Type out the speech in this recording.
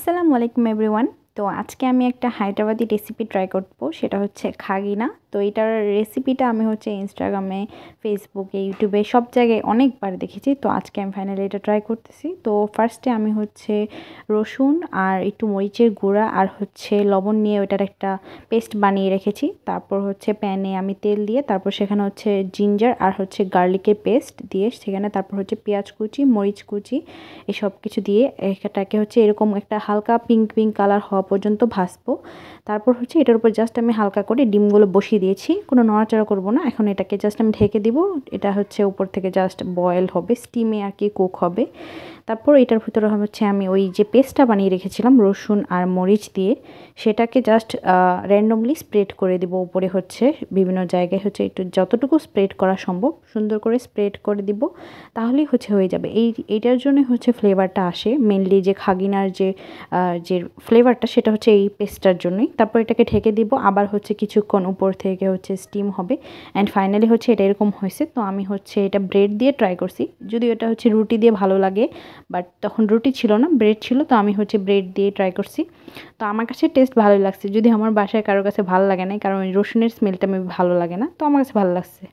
আসসালামু আলাইকুম এভরিওয়ান। তো আজকে আমি একটা হায়দ্রাবাদি রেসিপি ট্রাই করব, সেটা হচ্ছে খাগিনা। তো এটার রেসিপিটা আমি ইনস্টাগ্রামে, ফেসবুকে, ইউটিউবে সব জায়গায় অনেকবার দেখেছি। তো আজকে আমি ফাইনালি এটা ট্রাই করতেছি। তো ফার্স্টে আমি রসুন আর একটু মরিচের গুঁড়া আর লবণ নিয়ে ওটার একটা পেস্ট বানিয়ে রেখেছি। তারপর প্যানে আমি তেল দিয়ে তারপর সেখানে জিঞ্জার আর গার্লিকের পেস্ট দিয়ে সেখানে তারপর পেঁয়াজ কুচি, মরিচ কুচি এসব কিছু দিয়ে এটাকে এরকম একটা হালকা পিঙ্ক পিঙ্ক কালার হওয়া পর্যন্ত ভাজবো। তারপর এটার উপর জাস্ট আমি হালকা করে ডিমগুলো বসিয়ে দিয়েছি, কোনো নড়াচড়া করব না। এখন এটাকে জাস্ট আমি ঢেকে দিব। এটা উপর থেকে জাস্ট বয়েল হবে, স্টিমে আর কি কুক হবে। তারপর এটার ভিতরে আমি ওই যে পেস্টটা বানিয়ে রেখেছিলাম রসুন আর মরিচ দিয়ে, সেটাকে জাস্ট র্যান্ডমলি স্প্রেড করে দিব উপরে। বিভিন্ন জায়গায় একটু যতটুকু স্প্রেড করা সম্ভব সুন্দর করে স্প্রেড করে দিব, তাহলেই হয়ে যাবে। এইটার জন্যই ফ্লেভারটা আসে মেনলি, যে খাগিনার যে ফ্লেভারটা সেটা এই পেস্টটার জন্যই। তারপর এটাকে ঢেকে দিব, আবার কিছুক্ষণ উপর থেকে স্টিম হবে। অ্যান্ড ফাইনালি এটা এরকম হয়েছে। তো আমি এটা ব্রেড দিয়ে ট্রাই করছি, যদিও এটা রুটি দিয়ে ভালো লাগে, বাট তখন রুটি ছিল না, ব্রেড ছিল। তো আমি ব্রেড দিয়ে ট্রাই করছি। তো আমার কাছে টেস্ট ভালোই লাগছে, যদি আমার বাসায় কারোর কাছে ভালো লাগে না, কারণ ওই রসুনের স্মেলটা ভালো লাগে না। তো আমার কাছে ভালো লাগছে।